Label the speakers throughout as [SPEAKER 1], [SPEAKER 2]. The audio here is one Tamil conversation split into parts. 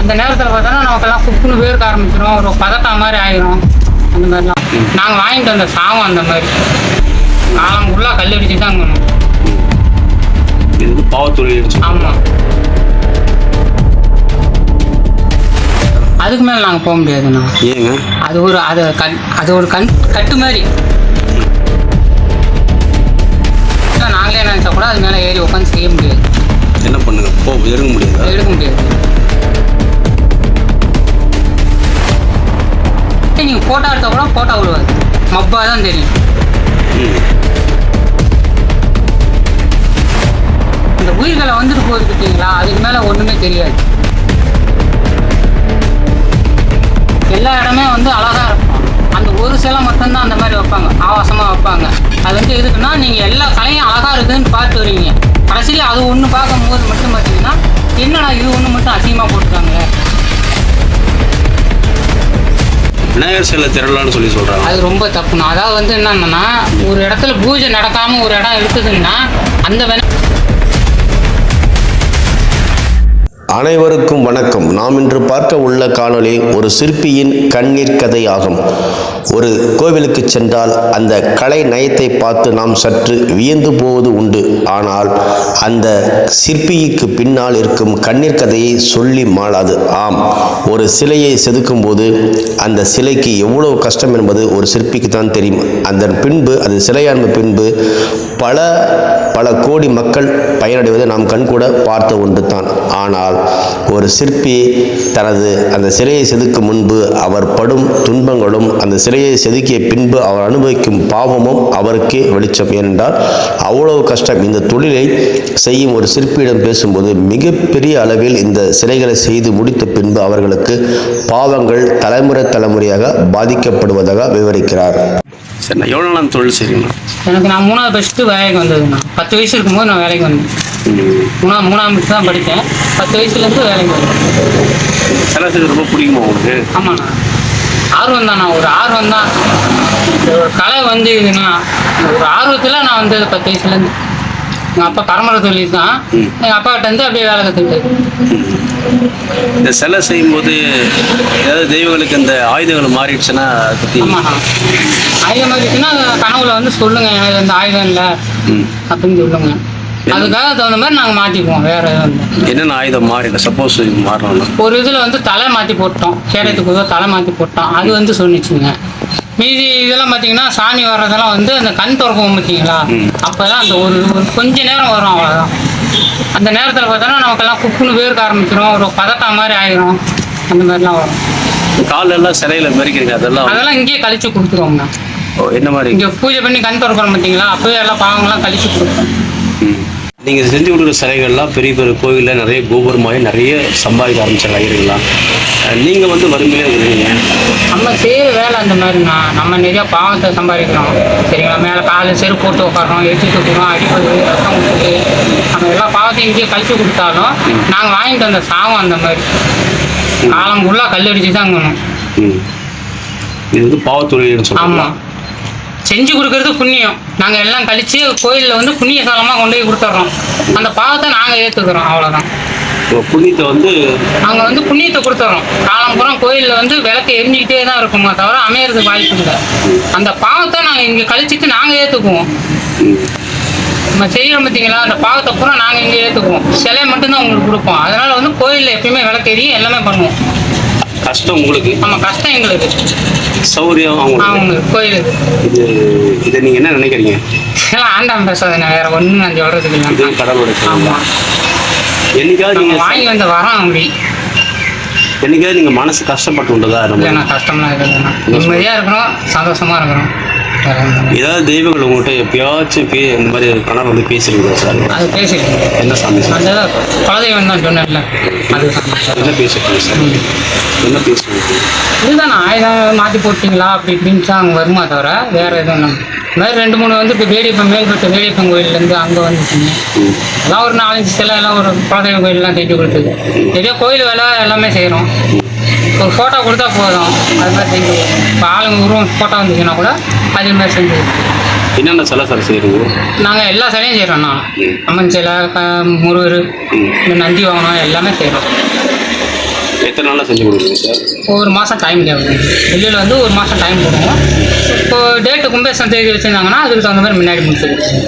[SPEAKER 1] அந்த நேரத்தில் பார்த்தோன்னா நமக்கெல்லாம் குப்புன்னு வேர்க்க ஆரம்பிச்சிடும், ஒரு பதட்டம் மாதிரி ஆயிரும். அந்த மாதிரிலாம் நாங்கள் வாங்கிட்டு வந்த சாகம் அந்த மாதிரி காலம் ஃபுல்லாக கல்லடிச்சு தான் இருக்கணும்.
[SPEAKER 2] இது வந்து பாவத்தொழில்.
[SPEAKER 1] ஆமாம், அதுக்கு மேலே நாங்கள் போக முடியாதுண்ணா.
[SPEAKER 2] ஏங்க?
[SPEAKER 1] அது ஒரு கட்டு மாதிரி. நாங்களே நினைச்சா கூட அது மேலே ஏறி உட்காந்து செய்ய முடியாது.
[SPEAKER 2] என்ன பண்ணுங்க, எடுக்க முடியாது.
[SPEAKER 1] எடுக்க முடியாது. நீங்கள் ஃபோட்டோ எடுத்தால் கூட ஃபோட்டோ விடுவாது, மப்பாக தான் தெரியும். இந்த உயிர்களை வந்துட்டு போகுது பார்த்தீங்களா, அதுக்கு மேலே ஒன்றுமே தெரியாது. எல்லா இடமே வந்து அழகாக இருக்கும். அந்த ஒரு சிலை மட்டும்தான் அந்த மாதிரி வைப்பாங்க, ஆபாசமாக வைப்பாங்க. அது வந்து எதுக்குன்னா நீங்கள் எல்லா கலையும் அழகாக இருக்குதுன்னு பார்த்து வருவீங்க. கடைசியில் அது ஒன்று பார்க்கும்போது மட்டும் பார்த்தீங்கன்னா என்னடா இது ஒன்று மட்டும் அசிங்கமாக போட்டுருக்காங்க.
[SPEAKER 2] விநாயகர் சிலை திரளான்னு சொல்லி சொல்கிறாங்க.
[SPEAKER 1] அது ரொம்ப தப்புண்ணா. அதாவது வந்து என்னன்னா, ஒரு இடத்துல பூஜை நடக்காமல் ஒரு இடம் இருக்குதுன்னா அந்த
[SPEAKER 3] அனைவருக்கும் வணக்கம். நாம் இன்று பார்க்க உள்ள காணொளி ஒரு சிற்பியின் கண்ணீர் கதையாகும். ஒரு கோவிலுக்கு சென்றால் அந்த கலை நயத்தை பார்த்து நாம் சற்று வியந்து போவது உண்டு. ஆனால் அந்த சிற்பிக்கு பின்னால் இருக்கும் கண்ணீர் கதையை சொல்லி மாளாது. ஆம், ஒரு சிலையை செதுக்கும் போது அந்த சிலைக்கு எவ்வளவு கஷ்டம் என்பது ஒரு சிற்பிக்கு தான் தெரியும். அதன் பின்பு அது சிலையான பின்பு பல கோடி மக்கள் பயனடைவதை நாம் கண்கூட பார்த்த ஒன்று தான். ஆனால் ஒரு சிற்பி தனது அந்த சிலையை செதுக்கும் முன்பு அவர் படும் துன்பங்களும் அந்த சிலையை செதுக்கிய பின்பு அவர் அனுபவிக்கும் பாவமும் அவருக்கே வெளிச்சம். ஏனென்றால் அவ்வளவு கஷ்டம். இந்த தொழிலை செய்யும் ஒரு சிற்பியிடம் பேசும்போது மிகப்பெரிய அளவில் இந்த சிலைகளை செய்து முடித்த பின்பு அவர்களுக்கு பாவங்கள் தலைமுறையாக பாதிக்கப்படுவதாக விவரிக்கிறார்.
[SPEAKER 2] சரி, நான் எவ்வளோ நாள் தொழில் செய்றீங்களா?
[SPEAKER 1] எனக்கு நான் 3வது படிச்சுட்டு வேலைக்கு வந்ததுண்ணா. 10 வயசு இருக்கும்போது நான் வேலைக்கு வந்தேன். 3ஆம் படிச்சு தான் படித்தேன். 10 வயசுலேருந்து வேலைக்கு வந்தேன்.
[SPEAKER 2] சிலை செய்ய ரொம்ப பிடிக்குமா உங்களுக்கு?
[SPEAKER 1] ஆமாண்ணா, ஆர்வம் தான்ண்ணா. ஒரு ஆர்வம் தான். ஒரு கலை வந்து இதுண்ணா, ஒரு ஆர்வத்தில் நான் வந்தது 10 வயசுலேருந்து. எங்கள் அப்பா பரம்பரை தொழில் தான். எங்கள் அப்பாக்கிட்ட இருந்து அப்படியே வேலை கற்றுக்கிட்டது.
[SPEAKER 2] இந்த சிலை செய்யும்போது ஏதாவது தெய்வங்களுக்கு இந்த ஆயுதங்கள் மாறிடுச்சுன்னா அதை பற்றி?
[SPEAKER 1] ஆமாண்ணா, ஆயுதம் மாறிடுச்சுன்னா கனவுல வந்து சொல்லுங்க, எனக்கு அந்த ஆயுதம் இல்லை அப்படின்னு சொல்லுங்க. அதுக்காக தகுந்த மாதிரி நாங்கள் மாற்றிக்குவோம். வேற எதுவும் இல்லை.
[SPEAKER 2] என்னென்ன ஆயுதம் மாறிட? சப்போஸ் மாறணும்னா
[SPEAKER 1] ஒரு இதில் வந்து தலை மாற்றி போட்டோம், கேடயத்துக்கு தலை மாற்றி போட்டோம், அது வந்து சொன்னிச்சுங்க. மீதி இதெல்லாம் பார்த்தீங்கன்னா சாமி வர்றதெல்லாம் வந்து அந்த கண் திறக்கும் பார்த்தீங்களா, அப்போதான் அந்த ஒரு கொஞ்ச நேரம் வரும், அவ்வளோதான். அந்த நேரத்தில் பார்த்தோன்னா நமக்கெல்லாம் குப்புன்னு வேர்க்க ஆரம்பிச்சிடும், ஒரு பதட்டம் மாதிரி ஆயிரும். அந்த மாதிரிலாம் வரும்.
[SPEAKER 2] காலெல்லாம் சிலையில் மெரிக்கிறீங்க, அதெல்லாம்
[SPEAKER 1] இங்கேயே கழிச்சு கொடுத்துருவோங்கண்ணா.
[SPEAKER 2] என்ன மாதிரி?
[SPEAKER 1] இங்கே பூஜை பண்ணி கண் திறக்கிறோம் பார்த்தீங்களா, அப்போவே எல்லாம் பாவங்கள்லாம் கழிச்சு கொடுப்போம்.
[SPEAKER 2] நீங்கள் செஞ்சு கொடுக்குற சிலைகள்லாம் பெரிய பெரிய கோவிலில் நிறைய கோபுரமாகி நிறைய சம்பாதிக்க ஆரம்பிச்சாங்க ஐயர்கள்லாம். நீங்கள் வந்து வறுமையிலே இருக்கிறீங்க.
[SPEAKER 1] நம்ம செய்கிற வேலை அந்த மாதிரிண்ணா. நம்ம நிறையா பாவத்தை சம்பாதிக்கிறோம் சரிங்களா. மேலே காலு செருப்பு போட்டு உட்காரோம், எச்சி தூக்குறோம், அடிப்பது, ரத்தம் கொடுக்குது. நம்ம எல்லா பாவத்தையும் இங்கேயே கழிச்சு கொடுத்தாலும் நாங்கள் வாங்கிட்டு வந்த சாகம் அந்த மாதிரி காலம் ஃபுல்லாக கல்லடிச்சு தான் இருக்கணும்.
[SPEAKER 2] இது வந்து பாவத்தொழில்னு சொல்லுவாங்க.
[SPEAKER 1] ஆமாம், செஞ்சு கொடுக்கறது புண்ணியம். நாங்கள் எல்லாம் கழித்து கோயிலில் வந்து புண்ணிய சாலமாக கொண்டு போய் கொடுத்துட்றோம். அந்த பாவத்தை நாங்கள் ஏற்றுக்கிறோம், அவ்வளோதான்.
[SPEAKER 2] புண்ணியத்தை வந்து
[SPEAKER 1] நாங்கள் வந்து புண்ணியத்தை கொடுத்துட்றோம். காலம்புறம் கோயிலில் வந்து விளக்கு எரிஞ்சிக்கிட்டே தான் இருக்குமா தவிர அமையறதுக்கு வாய்ப்பு இல்லை. அந்த பாவத்தை நாங்கள் இங்கே கழிச்சிட்டு நாங்கள் ஏற்றுக்குவோம். நம்ம செய்கிறோம் பார்த்தீங்களா, அந்த பாவத்தை பூரா நாங்கள் இங்கே ஏற்றுக்குவோம். சிலையை மட்டும்தான் உங்களுக்கு கொடுப்போம். அதனால் வந்து கோயிலில் எப்பயுமே விளக்கு எரியும், எல்லாமே பண்ணுவோம்.
[SPEAKER 2] கஷ்டம் உங்களுக்கு?
[SPEAKER 1] ஆமாம், கஷ்டம் எங்களுக்கு,
[SPEAKER 2] சௌரியம் அவங்களுக்கு,
[SPEAKER 1] கோயிலுக்கு.
[SPEAKER 2] இதை நீங்கள் என்ன நினைக்கிறீங்க?
[SPEAKER 1] எல்லாம் ஆண்டாம் பேசாதுண்ணா, வேற ஒன்றும் நான் சொல்கிறதுக்கு இல்லை.
[SPEAKER 2] இது கடவுளுடைய.
[SPEAKER 1] ஆமாம்,
[SPEAKER 2] என்னைக்காவது நீங்கள்
[SPEAKER 1] வாங்கி வந்த வரோம் அப்படி.
[SPEAKER 2] என்னைக்காவது நீங்கள் மனசு கஷ்டப்பட்டு உள்ளதா?
[SPEAKER 1] இல்லைண்ணா, கஷ்டம்லாம் இருக்குதுண்ணா. நிம்மதியாக இருக்கிறோம், சந்தோஷமாக இருக்கிறோம்.
[SPEAKER 2] ஏதாவது தெய்வங்கள் உங்கள்கிட்ட எப்பயாச்சும் இந்த மாதிரி கணவர் வந்து பேசிருக்கீங்களா சார்?
[SPEAKER 1] அது பேசிருக்கேன்.
[SPEAKER 2] என்ன சாமி சார்?
[SPEAKER 1] அந்த குலதெய்வம் தான் சொன்னேன்ல, அது
[SPEAKER 2] என்ன பேசிருக்கீங்க சார்? என்ன பேசுவீங்க?
[SPEAKER 1] இதுதான் ஆயுதம் மாற்றி போட்டிங்களா அப்படி இப்படின்னு தான் அங்கே வருமா தவிர வேறு எதுவும் இல்லை. இந்த மாதிரி 2-3 வந்து இப்போ வேடியப்பன் மேல்பட்டு வேடியப்பன் கோயிலேருந்து அங்கே வந்துச்சுங்க. எல்லாம் ஒரு 4-5 சிலை எல்லாம் ஒரு குலதெய்வ கோயிலெலாம் செஞ்சு கொடுத்துது. நிறைய கோயில் வேலை எல்லாமே செய்கிறோம். ஒரு ஃபோட்டோ கொடுத்தா போதும், அது மாதிரி செஞ்சு. இப்போ ஆளுங்க உருவம் ஃபோட்டோ வந்துச்சுன்னா கூட அதே மாதிரி செஞ்சு.
[SPEAKER 2] என்னென்ன சிலை சார் செய்கிறீங்க?
[SPEAKER 1] நாங்கள் எல்லா சிலையும் செய்கிறோண்ணா. அம்மன் சிலை, முருகர், இந்த நந்தி வாகனம் எல்லாமே செய்கிறோம்.
[SPEAKER 2] எத்தனை நாளில் செஞ்சு கொடுக்குறீங்க சார்?
[SPEAKER 1] ஒரு மாதம் டைம் தேவைப்படுது. வெளியில் வந்து ஒரு மாதம் டைம் போடுவோம். இப்போ டேட்டு கும்பேசம் தேதி வச்சுருந்தாங்கன்னா அதுக்கு தகுந்த மாதிரி முன்னாடி முடிச்சிருக்கோம்.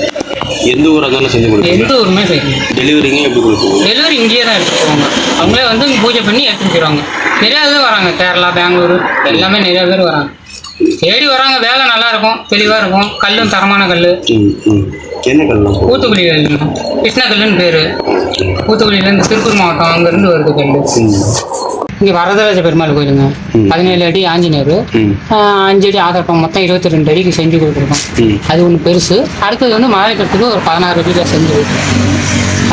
[SPEAKER 2] எந்த ஊராக இருந்தாலும் செஞ்சு கொடுப்பீங்க?
[SPEAKER 1] எந்த ஊருமே செய்யணும்.
[SPEAKER 2] டெலிவரிங்க எப்படி கொடுப்பீங்க?
[SPEAKER 1] டெலிவரி இங்கேயே தான் எடுத்துட்டு போவாங்க. அவங்களே வந்து இங்கே பூஜை பண்ணி எடுத்துட்டு போயிடுவாங்க. நிறையா பேர் வராங்க, கேரளா, பெங்களூர் எல்லாமே நிறையா பேர் வராங்க. தேடி வராங்க. வேலை நல்லா இருக்கும், தெளிவாக இருக்கும். கல்லும் தரமான கல்.
[SPEAKER 2] என்ன கல்லாம்?
[SPEAKER 1] ஊத்துக்குழி கல், கிருஷ்ணக்கல்லுன்னு பேர். ஊத்துக்குழியிலேருந்து திருப்பூர் மாவட்டம் அங்கேருந்து வருது கல். இங்கே வரதராஜ பெருமாள் கோயிலுங்க. 17 அடி ஆஞ்சநேயர், 5 அடி ஆதரப்பம், மொத்தம் 22 அடிக்கு செஞ்சு கொடுத்துருக்கோம். அது ஒன்று பெருசு. அடுத்தது வந்து மலைக்கட்டுக்கு ஒரு 16 அடியில் செஞ்சு கொடுத்துருக்கோம்.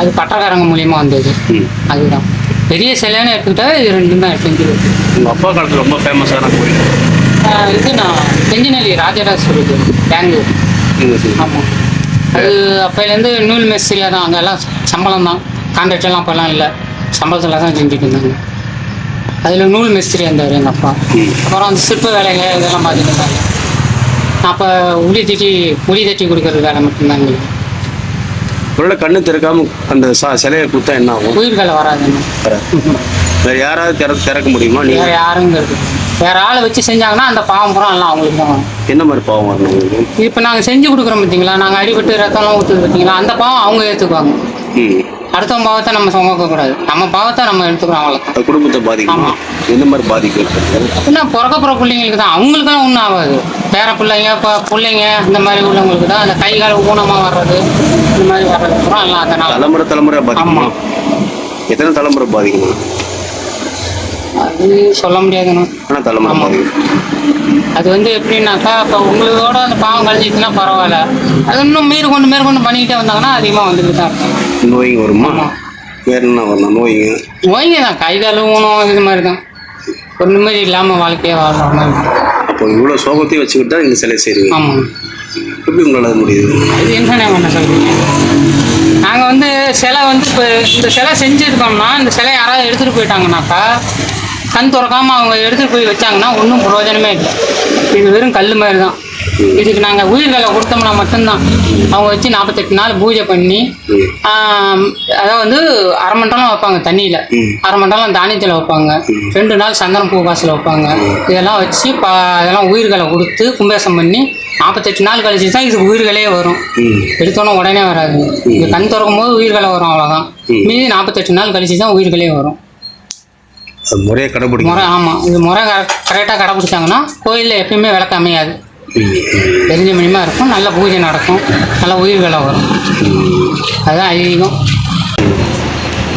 [SPEAKER 1] அது பட்டக்காரங்க மூலியமாக வந்தது. அதுதான் பெரிய சிலைன்னு எடுத்துக்கிட்டா இது 2 தான் செஞ்சு கொடுத்துருக்கோம்.
[SPEAKER 2] உங்கள் அப்பா காலத்தில் ரொம்ப ஃபேமஸான கோயில்
[SPEAKER 1] இது நான் செஞ்சிநெல்லி ராஜராஜேஸ்வரி பெங்களூர். ஆமாம். அது அப்போலேருந்து நூல் மேஸ்திரியாக தான். அங்கெல்லாம் சம்பளம் தான், கான்ட்ராக்டெல்லாம் அப்போல்லாம் இல்லை, சம்பளத்தில் தான் செஞ்சுட்டு இருந்தாங்க. அதில் நூல் மேஸ்திரியாக இருந்தார் எங்கள் அப்பா. அப்புறம் அந்த சிற்ப வேலைகள் இதெல்லாம் பார்த்துட்டு இருந்தாங்க. அப்போ உளி தட்டி கொடுக்குறது வேலை மட்டும்தாங்க.
[SPEAKER 2] உங்களோட கண்ணு திறக்காம அந்த சிலையை கொடுத்தா என்ன ஆகும்?
[SPEAKER 1] உயிர்களை வராதுங்க.
[SPEAKER 2] வேறு யாராவது திறக்க முடியுமா?
[SPEAKER 1] வேறு யாருங்கிறது வேறு ஆளை வச்சு செஞ்சாங்கன்னா அந்த பாவம் பூரா எல்லாம் அவங்களுக்கு தான் வரும்.
[SPEAKER 2] என்ன மாதிரி பாவம் வரணும்?
[SPEAKER 1] இப்போ நாங்கள் செஞ்சு கொடுக்குறோம் பார்த்தீங்களா, நாங்கள் அடிபட்டு ரத்தம்லாம் ஊற்றுது பார்த்தீங்களா, அந்த பாவம் அவங்க ஏற்றுக்குவாங்க. அடுத்தவங்க பாவத்தை நம்ம சுமக்கக்கூடாது, நம்ம பாவத்தை நம்ம எடுத்துக்கிறோம். அவ்வளோ
[SPEAKER 2] குடும்பத்தை பாதிக்கும். எந்த மாதிரி பாதிக்கும்?
[SPEAKER 1] அப்படின்னா பிறக்க பிள்ளைங்களுக்கு தான், அவங்களுக்குலாம் ஒன்றும் ஆகாது. பேர பிள்ளைங்க, இப்போ பிள்ளைங்க இந்த மாதிரி உள்ளவங்களுக்கு தான் அந்த கை கால ஊனமாக வர்றது, இந்த மாதிரி வர்றது அப்புறம் எல்லாம் அதனால்
[SPEAKER 2] தலைமுறை பாதிக்குமா? எத்தனை தலைமுறை பாதிக்குமா?
[SPEAKER 1] அது சொல்ல முடியாதுண்ணா.
[SPEAKER 2] ஆனால் தலைமுறை பாதிக்கும்.
[SPEAKER 1] அது வந்து எப்படின்னாக்கா, இப்போ உங்களோட அந்த பாவம் கழிஞ்சிச்சுன்னா பரவாயில்ல, அது இன்னும் மேற்கொண்டு பண்ணிக்கிட்டே வந்தாங்கன்னா அதிகமாக வந்துட்டு தான் இருக்கும்.
[SPEAKER 2] நோய்ங்க வருமா? வேற என்ன வரணும்? நோய்ங்க
[SPEAKER 1] தான், கை கால் ஊனம் இது மாதிரி தான். ஒரு நிம்மதி இல்லாமல் வாழ்க்கையே வாழ்ற மாதிரி.
[SPEAKER 2] அப்போ இவ்வளோ சோகத்தையும் வச்சுக்கிட்டு தான் இந்த சிலை செய்யுங்க.
[SPEAKER 1] ஆமாம்.
[SPEAKER 2] எப்படி உங்களால் முடியுது?
[SPEAKER 1] இது என்ன பண்ண சொல்றீங்க? நாங்கள் வந்து சிலை வந்து இப்போ இந்த சிலை செஞ்சுருக்கோம்னா, இந்த சிலை யாராவது எடுத்துகிட்டு போயிட்டாங்கனாக்கா, கண் திறக்காமல் அவங்க எடுத்துகிட்டு போய் வச்சாங்கன்னா ஒன்றும் பிரயோஜனமே இல்லை. இது வெறும் கல் மாதிரி தான். இதுக்கு நாங்கள் உயிர்களை கொடுத்தோம்னா மட்டும்தான். அவங்க வச்சு 48 நாள் பூஜை பண்ணி, அதாவது வந்து அரை மண்டலம் வைப்பாங்க தண்ணியில், அரை மண்டலம் தானியத்தில் வைப்பாங்க, 2 நாள் சந்தனம் பூ காசில் வைப்பாங்க. இதெல்லாம் வச்சு அதெல்லாம் உயிர்களை கொடுத்து கும்பேசம் பண்ணி 48 நாள் கழிச்சு தான் இது உயிர்களே வரும். எடுத்தோன்னே உடனே வராது. இது கண் திறக்கும் போது உயிர்களை வரும், அவ்வளோதான். மீதி 48 நாள் கழிச்சு தான் உயிர்களே வரும்.
[SPEAKER 2] முறையை கடைபிடிக்கும்.
[SPEAKER 1] முறை, ஆமாம். இது முறை கரெக்டாக கடைபிடிச்சாங்கன்னா கோயிலில் எப்பயுமே விளக்கு அமையாது, தெரிஞ்ச மணிமாக இருக்கும், நல்ல பூஜை நடக்கும், நல்ல உயிர்களை வரும். அதுதான் ஐதீகம்.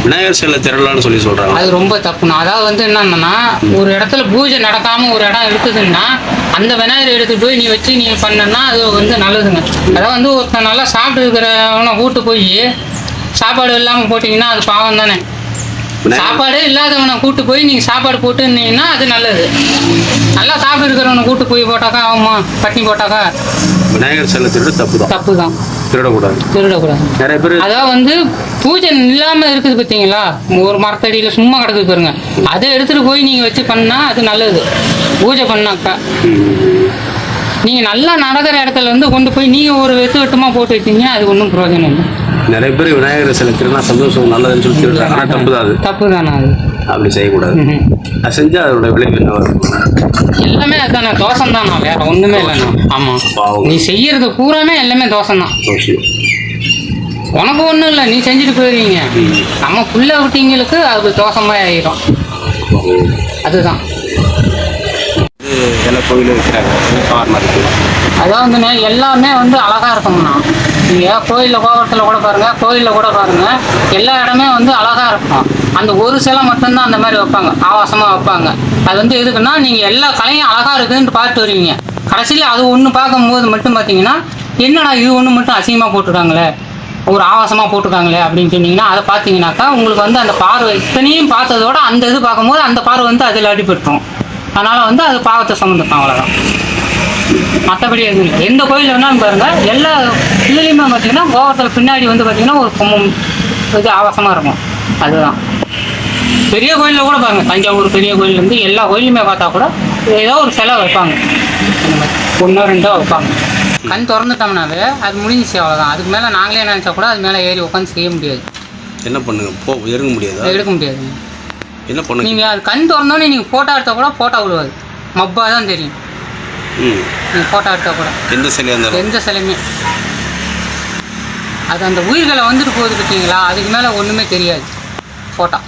[SPEAKER 2] விநாயகர் சிலை திரளான்னு சொல்லி சொல்கிறாங்க. அது
[SPEAKER 1] ரொம்ப தப்புண்ணா. அதாவது வந்து என்னன்னா, ஒரு இடத்துல பூஜை நடக்காமல் ஒரு இடம் இருக்குதுன்னா அந்த விநாயகர் எடுத்துகிட்டு போய் நீ வச்சு நீ பண்ணனா அது வந்து நல்லதுங்க. அதாவது வந்து ஒருத்தன் நல்லா சாப்பிட்டு இருக்கிறவனை கூட்டு போய் சாப்பாடு இல்லாமல் போட்டிங்கன்னா அது பாவம் தானே. சாப்பாடே இல்லாதவனை கூட்டு போய் நீங்கள் சாப்பாடு போட்டுன்னீங்கன்னா அது நல்லது. நல்லா சாப்பிட்டு இருக்கிறவனை கூட்டு போய் போட்டாக்கா ஆகுமா? பட்டினி போட்டாக்கா
[SPEAKER 2] விநாயகர் சிலை தப்பு தான். திருடக்கூடாது. நிறைய பேர்
[SPEAKER 1] அதாவது வந்து பூஜை இல்லாமல் இருக்குது பார்த்தீங்களா, ஒரு மரத்தடியில் சும்மா கிடக்குது பாருங்க, அதை எடுத்துகிட்டு போய் நீங்கள் வச்சு பண்ணால் அது நல்லது. பூஜை பண்ணாக்கா நீங்கள் நல்லா நடக்கிற இடத்துல வந்து கொண்டு போய் நீங்கள் ஒரு வெட்டமாக போட்டு வச்சிங்கன்னா அது ஒன்றும் பிரயோஜனம் இல்லை.
[SPEAKER 2] நிறைய பேர் விநாயகர் சிலை திருநா சந்தோஷம் நல்லதுன்னு சொல்லி திருடுறாங்க. ஆனால் தப்பு தான். அது
[SPEAKER 1] தப்பு தானே. அது அப்படி
[SPEAKER 2] செய்யக்கூடாது. அது செஞ்சால் அதோட விளைவு என்ன வரும்?
[SPEAKER 1] எல்லாமே அதுதானே, தோஷம் தானா, வேற ஒன்றுமே இல்லைண்ணா. ஆமாம், நீ செய்யறது பூராமே எல்லாமே தோஷம் தான். உனக்கு ஒன்றும் இல்லை, நீ செஞ்சுட்டு போயிருவீங்க. நம்ம புள்ள விட்டீங்களுக்கு அது தோஷமாக ஆகிடும். அதுதான்
[SPEAKER 2] எல்லா கோயிலும் வைக்கிறாங்க.
[SPEAKER 1] அதாவது எல்லாமே வந்து அழகாக இருக்கும்ண்ணா. நீங்கள் கோயிலில் கோபுரத்தில் கூட பாருங்கள், கோயிலில் கூட பாருங்கள், எல்லா இடமே வந்து அழகாக இருக்கும். அந்த ஒரு சிலை மட்டும்தான் அந்த மாதிரி வைப்பாங்க, ஆபாசமாக வைப்பாங்க. அது வந்து எதுக்குன்னா, நீங்கள் எல்லா கலையும் அழகாக இருக்குதுன்னு பார்த்து வருவீங்க. கடைசியில் அது ஒன்று பார்க்கும்போது மட்டும் பார்த்தீங்கன்னா, என்னடா இது ஒன்று மட்டும் அசிங்கமாக போட்டிருக்காங்களே, ஒரு ஆபாசமாக போட்டிருக்காங்களே அப்படின்னு சொன்னீங்கன்னா, அதை பார்த்தீங்கன்னாக்கா உங்களுக்கு வந்து அந்த பார்வை இத்தனையும் பார்த்ததோட அந்த இது பார்க்கும்போது அந்த பார்வை வந்து அதில் அடிபட்டுரும். அதனால் வந்து அது பாவத்தை சம்மந்தம், அவ்வளோதான். மற்றபடி எதுவும் இல்லை. எந்த கோயில் வேணாலும் பாருங்கள், எல்லா இதுலேயுமே பார்த்தீங்கன்னா கோபுரத்தில் பின்னாடி வந்து பார்த்தீங்கன்னா ஒரு கும்பம் இது ஆபாசமாக இருக்கும். அதுதான் பெரிய கோயிலில் கூட பாருங்கள், தஞ்சாவூர் பெரிய கோயில் வந்து எல்லா கோயிலுமே பார்த்தா கூட ஏதோ ஒரு சிலை வைப்பாங்க, அந்த மாதிரி 1-2 வைப்பாங்க. கண் திறந்துட்டோம்னாவே அது முடிஞ்சிச்சு, அவ்வளோதான். அதுக்கு மேலே நாங்களே நினச்சா கூட அது மேலே ஏறி உட்காந்து செய்ய முடியாது.
[SPEAKER 2] என்ன பண்ணுங்க, எடுக்க முடியாது. என்ன பண்ண
[SPEAKER 1] நீங்கள் அது கண் திறந்தோடனே நீங்கள் ஃபோட்டோ எடுத்தால் கூட ஃபோட்டோ விடுவாது, மப்பாக தான் தெரியும். நீங்கள் ஃபோட்டோ எடுத்தால் கூட
[SPEAKER 2] எந்த சிலையாக இருந்தாலும்
[SPEAKER 1] எந்த சிலையுமே அது அந்த உயிர்களை வந்துட்டு போகுது பார்த்தீங்களா, அதுக்கு மேலே ஒன்றுமே தெரியாது. ஃபோட்டோ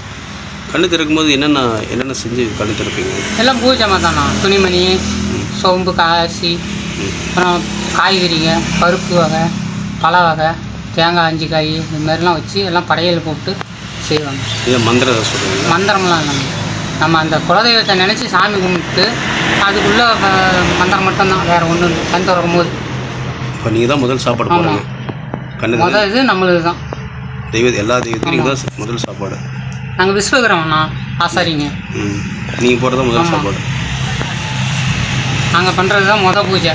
[SPEAKER 2] கண்ணு திறக்கும்போது என்னென்ன செஞ்சு கண்ணு திறப்பீங்க?
[SPEAKER 1] எல்லாம் பூஜை தானா, துணிமணி, சோம்பு, காசி, அப்புறம் காய்கறிங்க, பருப்பு வகை, பழ வகை, தேங்காய் 5 காய், இந்த மாதிரிலாம் வச்சு எல்லாம் படையல் போட்டு செய்வாங்க.
[SPEAKER 2] இதை மந்திரம் சொல்லுவீங்க?
[SPEAKER 1] மந்திரம்லாம் இல்லை, நம்ம அந்த குலதெய்வத்தை நினச்சி சாமி கும்பிட்டு அதுக்குள்ளே மந்திரம் மட்டும்தான், வேறு ஒன்றும் இல்லை. கண் திறக்கும் போது
[SPEAKER 2] இப்போ நீங்கள் தான் முதல் சாப்பாடு போடுறீங்க. கண்ணு
[SPEAKER 1] முதல் இது நம்மளுது தான்.
[SPEAKER 2] எல்லா தெய்வத்தையும் நீங்கள் தான் முதல் சாப்பாடு.
[SPEAKER 1] நாங்கள் விஸ்வகிரகம்ண்ணா ஆசாரிங்க.
[SPEAKER 2] நீங்கள் போடுறது தான் முதல் சாப்பாடு.
[SPEAKER 1] நாங்கள் பண்ணுறது தான் பூஜை.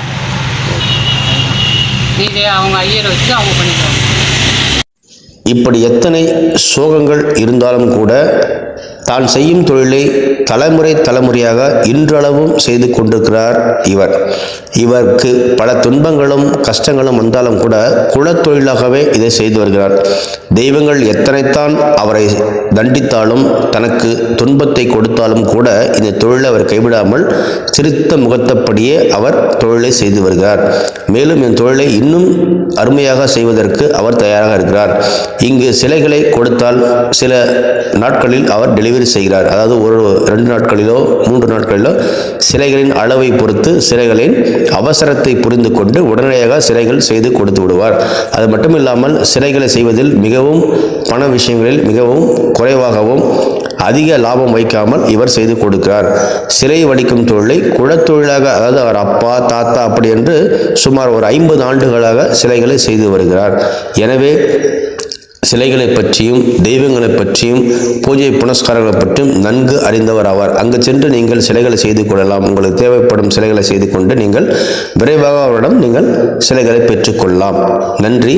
[SPEAKER 1] நீதே அவங்க ஐயரை வச்சு அவங்க பண்ணிக்குவாங்க.
[SPEAKER 3] இப்படி எத்தனை சோகங்கள் இருந்தாலும் கூட தான் செய்யும் தொழிலை தலைமுறையாக இன்றளவும் செய்து கொண்டிருக்கிறார் இவர். இவருக்கு பல துன்பங்களும் கஷ்டங்களும் வந்தாலும் கூட குலத்தொழிலாகவே இதை செய்து வருகிறார். தெய்வங்கள் எத்தனைத்தான் அவரை தண்டித்தாலும் தனக்கு துன்பத்தை கொடுத்தாலும் கூட இந்த தொழிலை அவர் கைவிடாமல் சிரித்த முகத்தப்படியே அவர் தொழிலை செய்து வருகிறார். மேலும் இந்த தொழிலை இன்னும் அருமையாக செய்வதற்கு அவர் தயாராக இருக்கிறார். இங்கு சிலைகளை கொடுத்தால் சில நாட்களில் அவர் டெலிவரி செய்கிறார். அதாவது 2 நாட்களிலோ 3 நாட்களிலோ சிலைகளின் அளவை பொறுத்து சிலைகளின் அவசரத்தை புரிந்து கொண்டு உடனடியாக சிலைகள் செய்து கொடுத்து விடுவார். அது மட்டும் இல்லாமல் சிலைகளை செய்வதில் மிகவும் பண விஷயங்களில் மிகவும் குறைவாகவும் அதிக லாபம் வைக்காமல் இவர் செய்து கொடுக்கிறார். சிலை வடிக்கும் தொழிலை குலத்தொழிலாக, அதாவது அவர் அப்பா தாத்தா அப்படி என்று சுமார் ஒரு 50 ஆண்டுகளாக சிலைகளை செய்து வருகிறார். எனவே சிலைகளை பற்றியும் தெய்வங்களை பற்றியும் பூஜை புனஸ்காரங்களை பற்றியும் நன்கு அறிந்தவர் ஆவார். அங்கு சென்று நீங்கள் சிலைகளை செய்து கொள்ளலாம். உங்களுக்கு தேவைப்படும் சிலைகளை செய்து கொண்டு நீங்கள் விரைவாக அவரிடம் நீங்கள் சிலைகளை பெற்றுக்கொள்ளலாம். நன்றி.